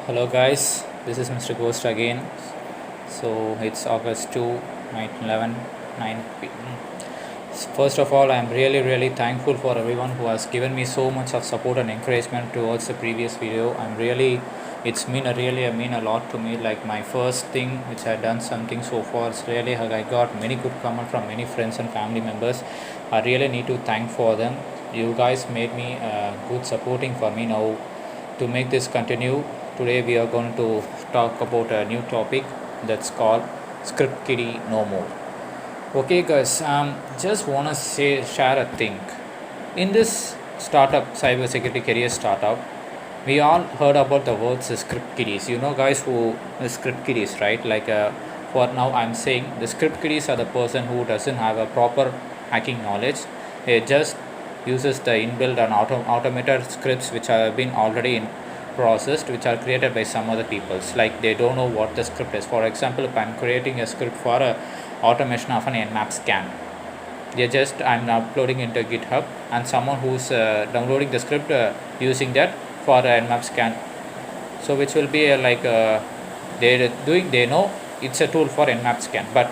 Hello guys, this is Mr. Ghost again. So it's August 2, 11, 9 p.m. First of all, I'm really thankful for everyone who has given me so much of support and encouragement towards the previous video. It's mean a lot to me. Like my first thing which I done something so far, it's really I got many good comment from many friends and family members. I really need to thank for them. You guys made me good supporting for me now. To make this continue, today we are going to talk about a new topic that's called Script Kiddie No More. Okay, guys, just want to share a thing. In this startup, cybersecurity career startup, we all heard about the words script kiddies. You know, guys, who script kiddies, right? For now, I'm saying the script kiddies are the person who doesn't have a proper hacking knowledge. They just uses the inbuilt and automated scripts which have been already in processed, which are created by some other peoples. Like they don't know what the script is. For example, if I'm creating a script for a automation of an nmap scan, they just I'm uploading into github, and someone who's downloading the script using that for a nmap scan, so which will be they know it's a tool for nmap scan, but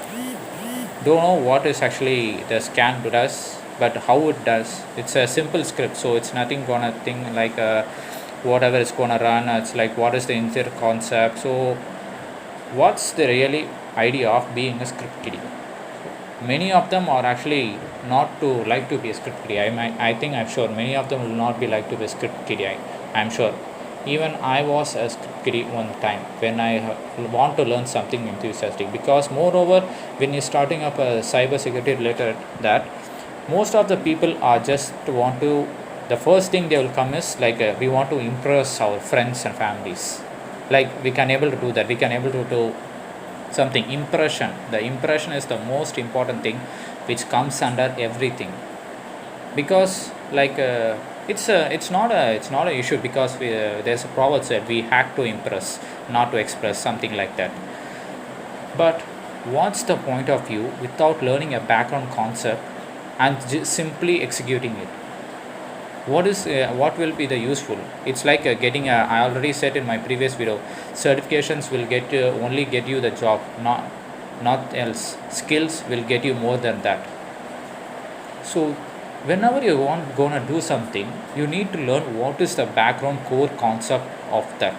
don't know what is actually the scan does, but how it does. It's a simple script, so it's nothing gonna think like whatever is gonna run. It's like what is the entire concept. So what's the really idea of being a script kiddie? Many of them are actually not to like to be a script kiddie. I think I'm sure many of them will not be like to be a script kiddie. I'm sure. Even I was a script kiddie one time when I want to learn something enthusiastic. Because moreover, when you're starting up a cyber security related that, most of the people are just want to. The first thing they will come is like we want to impress our friends and families. Like we can able to do that. We can able to do something impression. The impression is the most important thing which comes under everything, because it's not a issue, because there's a proverb said we hack to impress, not to express, something like that. But what's the point of view without learning a background concept and simply executing it? What will be the useful? It's like getting a, I already said in my previous video, certifications will only get you the job, not else. Skills will get you more than that. So whenever you want gonna do something, you need to learn what is the background core concept of that.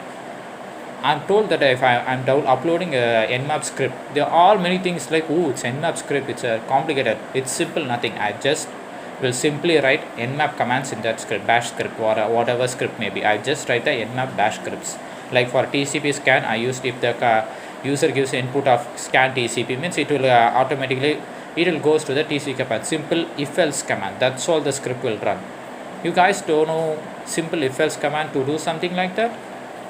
I'm told that if I'm uploading a nmap script, there are many things like, oh, it's nmap script, it's complicated. It's simple, nothing. I just will simply write nmap commands in that script, bash script, or whatever script may be. I just write the nmap bash scripts. Like for TCP scan, I used, if the user gives input of scan TCP, means it will automatically, it will goes to the TCP command. Simple if else command. That's all the script will run. You guys don't know simple if else command to do something like that?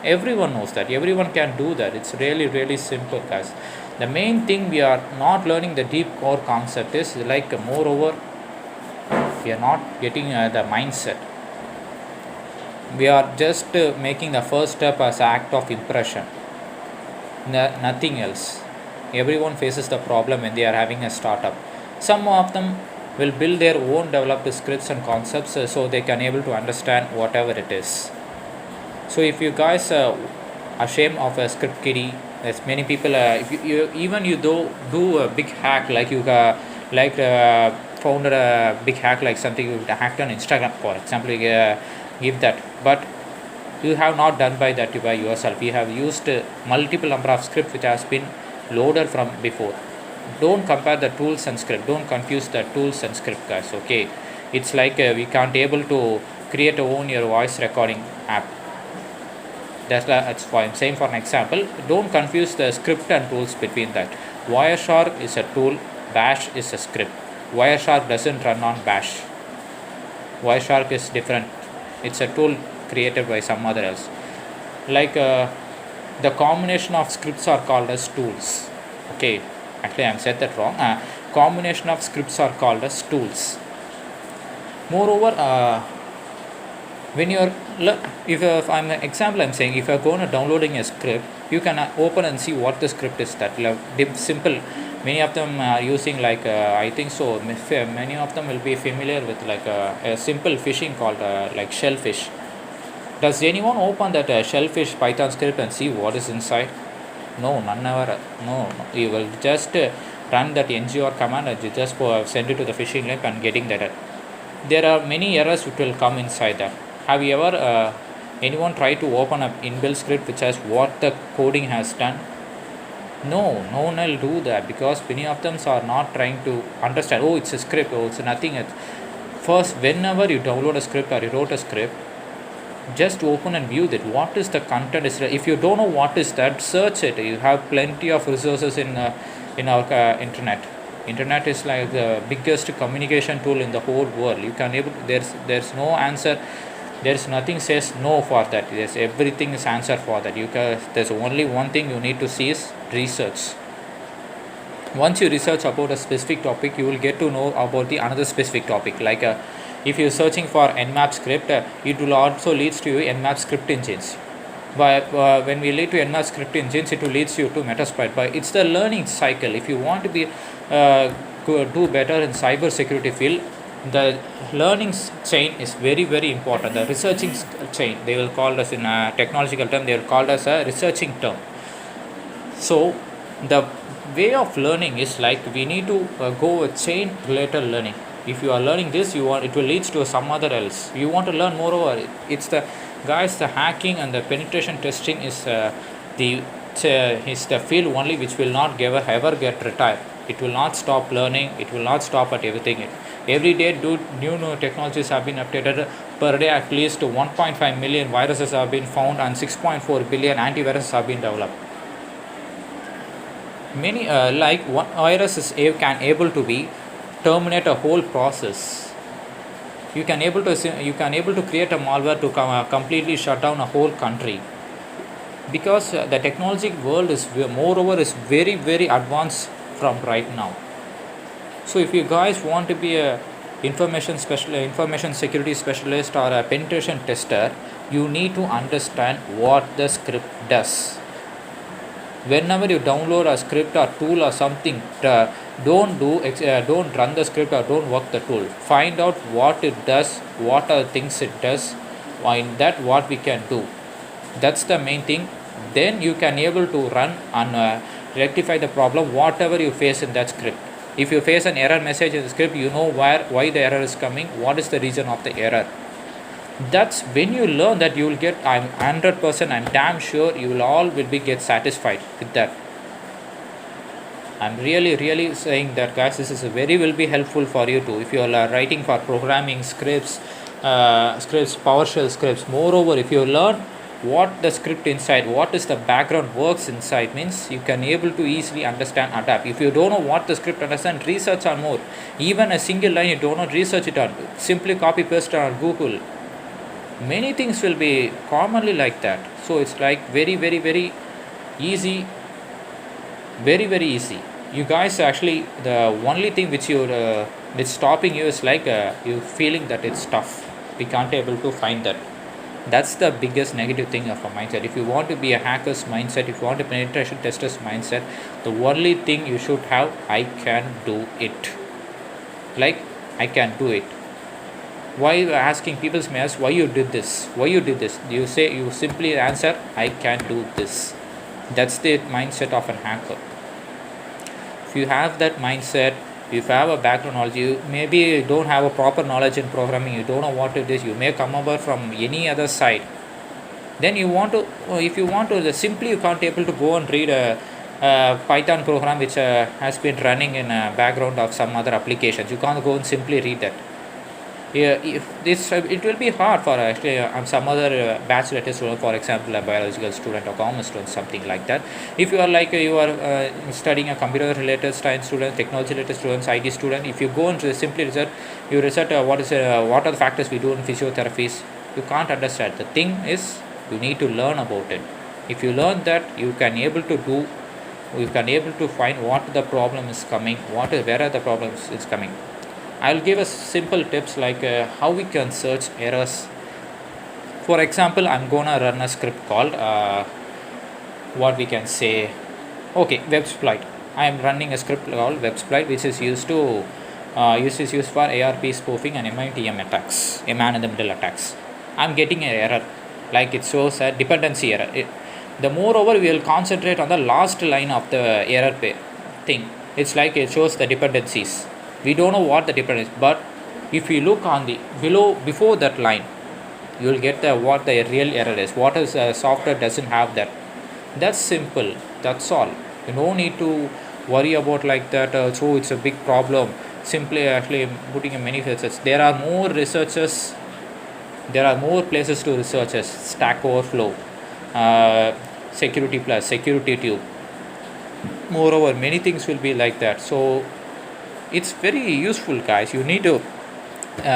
Everyone knows that. Everyone can do that. It's really simple, guys. The main thing we are not learning the deep core concept is like moreover we are not getting the mindset. We are just making the first step as act of impression, nothing else. Everyone faces the problem when they are having a startup. Some of them will build their own developed scripts and concepts, so they can able to understand whatever it is. So if you guys ashamed of a script kiddie, there's many people, if you even you do a big hack, like you found a big hack, like something you hacked on Instagram, for example, you give that, but you have not done by that by yourself. You have used multiple number of script which has been loaded from before. Don't compare the tools and script. Don't confuse the tools and script, guys. Okay, it's like we can't able to create your voice recording app. That's why I'm saying, for an example, don't confuse the script and tools between that. Wireshark is a tool, Bash is a script. Wireshark doesn't run on Bash. Wireshark is different. It's a tool created by some other else. Like the combination of scripts are called as tools. Okay, actually I said that wrong. Combination of scripts are called as tools. Moreover, when you're if I'm an example, I'm saying if you're going to downloading a script, you can open and see what the script is. That simple. Many of them are using like I think so many of them will be familiar with like a simple fishing called like shellfish. Does anyone open that shellfish Python script and see what is inside? No, none ever. No, no. You will just run that ngor command and you just send it to the phishing link and getting that. There are many errors which will come inside that. Have you ever anyone tried to open a inbuilt script which has what the coding has done? No, no one will do that because many of them are not trying to understand. Oh, it's a script. Oh, it's nothing. First, whenever you download a script or you wrote a script, just open and view that. What is the content? If you don't know what is that, search it. You have plenty of resources in our internet is like the biggest communication tool in the whole world. You can able there's no answer, there's nothing says no for that. There's everything is answer for that. There's only one thing you need to see is research. Once you research about a specific topic, you will get to know about the another specific topic. Like if you're searching for nmap script, it will also leads to nmap script engines. But when we lead to nmap script engines, it will leads you to Metasploit. But it's the learning cycle. If you want to be do better in cyber security field, the learning chain is very very important. The researching chain, they will call us in a technological term, they will call us a researching term. So the way of learning is like we need to go with chain related learning. If you are learning this, you want it will lead to some other else. You want to learn moreover. It's the guys, the hacking and the penetration testing is the field only which will not ever get retired. It will not stop learning. It will not stop at everything. Every day, new technologies have been updated. Per day, at least 1.5 million viruses have been found and 6.4 billion antiviruses have been developed. Many like one virus is can able to be terminate a whole process. You can able to create a malware to completely shut down a whole country, because the technology world is moreover is very very advanced from right now. So if you guys want to be a information security specialist or a penetration tester, you need to understand what the script does. Whenever you download a script or tool or something, don't run the script or don't work the tool. Find out what it does, what are the things it does, in that what we can do. That's the main thing. Then you can able to run and rectify the problem whatever you face in that script. If you face an error message in the script, you know why the error is coming, what is the reason of the error. That's when you learn that you will get, I'm 100%, I'm damn sure you will be get satisfied with that. I'm really saying that guys, this is very will be helpful for you too. If you are writing for programming scripts, PowerShell scripts, moreover if you learn what the script inside, what is the background works inside, means you can able to easily understand, adapt. If you don't know what the script understand, research on more. Even a single line you don't know, research it on, simply copy paste on Google. Many things will be commonly like that. So it's like very easy, very easy. You guys actually, the only thing which you it's stopping you is like you feeling that it's tough, we can't able to find that. That's the biggest negative thing of a mindset. If you want to be a hacker's mindset, if you want a penetration tester's mindset, the only thing you should have, I can do it. Like, I can do it. Why asking people's may ask why you did this, you say, you simply answer, I can do this. That's the mindset of a hacker. If you have that mindset, if you have a background knowledge, you maybe don't have a proper knowledge in programming, you don't know what it is, you may come over from any other side, then you want to, if you want to, simply you can't able to go and read a Python program which has been running in a background of some other applications. You can't go and simply read that. It will be hard for actually some other bachelor student, for example a biological student or commerce student, something like that. If you are like you are studying a computer related science student, technology related students, IT student, if you go and simply research, what are the factors we do in physiotherapies, you can't understand. The thing is, you need to learn about it. If you learn that, you can able to find what the problem is coming, where are the problems is coming. I'll give us simple tips like how we can search errors. For example, I'm gonna run a script called what we can say, okay, Websploit. I am running a script called Websploit, which is used for ARP spoofing and MITM attacks, man in the middle attacks. I'm getting an error. like it shows a dependency error. The moreover we will concentrate on the last line of the error thing. It's like it shows the dependencies. We don't know what the dependency, but if you look on the below before that line, you will get the what the real error is. What is software doesn't have that. That's simple. That's all. You don't need to worry about like that. So it's a big problem. Simply actually putting in many researchers. There are more researchers. There are more places to researchers. Stack Overflow, Security Plus, Security Tube. Moreover, many things will be like that. So it's very useful, guys. You need to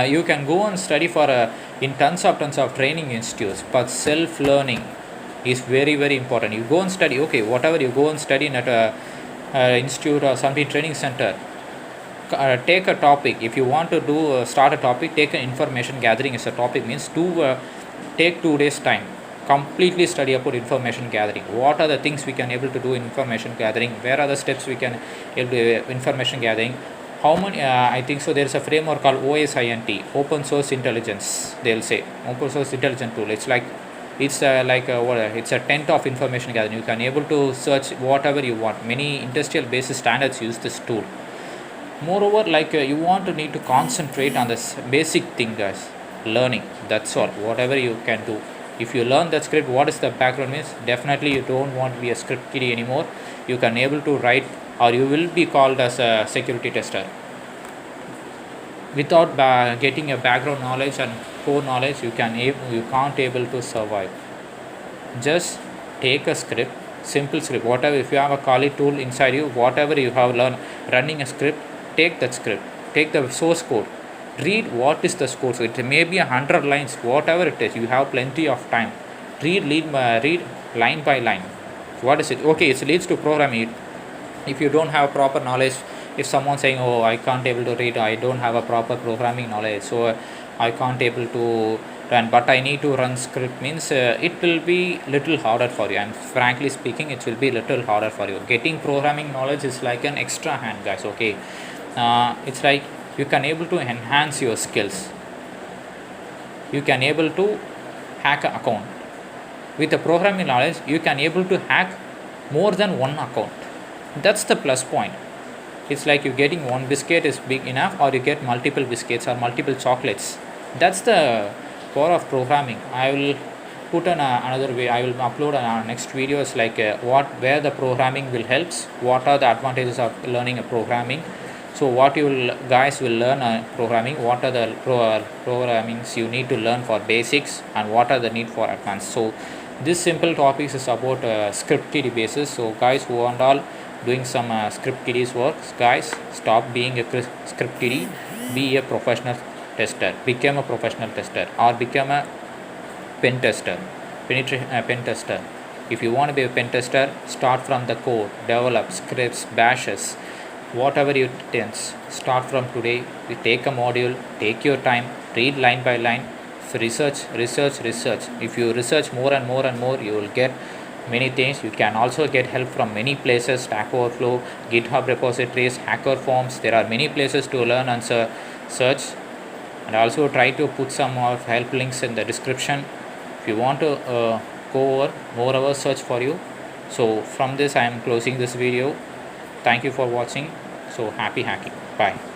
you can go and study for in tons of training institutes, but self learning is very important. You go and study, okay, whatever you go and study in at a institute or something training center, take a topic. If you want to do start a topic, take an information gathering as a topic, means take 2 days time, completely study about information gathering. What are the things we can able to do in information gathering? Where are the steps we can able to information gathering? How many I think so there is a framework called OSINT, open source intelligence. They'll say open source intelligence tool. It's like it's it's a tent of information gathering. You can able to search whatever you want. Many industrial based standards use this tool. Moreover, like you want to need to concentrate on this basic thing, guys. Learning, that's all. Whatever you can do, if you learn that script, what is the background means, definitely you don't want to be a script kiddie anymore. You can able to write, or you will be called as a security tester. Without getting a background knowledge and core knowledge, you can't able to survive. Just take a script, simple script, whatever. If you have a Kali tool inside you, whatever you have learned running a script, take that script, take the source code, read what is the source. It may be 100 lines, whatever it is. You have plenty of time. Read line by line. What is it? Okay, it leads to programming. If you don't have proper knowledge, if someone saying, oh, I can't able to read, I don't have a proper programming knowledge, so I can't able to run, but I need to run script, means it will be little harder for you. And frankly speaking, it will be little harder for you. Getting programming knowledge is like an extra hand, guys. Okay, it's like you can able to enhance your skills. You can able to hack an account with the programming knowledge. You can able to hack more than one account. That's the plus point. It's like you getting one biscuit is big enough, or you get multiple biscuits or multiple chocolates. That's the power of programming. I will put on another way. I will upload next videos like where the programming will helps. What are the advantages of learning a programming? So what you will guys will learn programming. What are the programmings you need to learn for basics, and what are the need for advanced. So this simple topics is about script kiddie basis. So guys who want all doing some script kiddies works, guys, stop being a script kiddie. Be a professional tester. Become a professional tester, or become a pen tester, pen tester. If you want to be a pen tester, start from the code, develop scripts, bashes, whatever you tends. Start from today. You take a module, take your time, read line by line, research. If you research more and more, you will get many things. You can also get help from many places: Stack Overflow, GitHub repositories, Hacker Forms. There are many places to learn and search. And also try to put some of help links in the description if you want to go over more of a search for you. So from this I am closing this video. Thank you for watching. So happy hacking. Bye.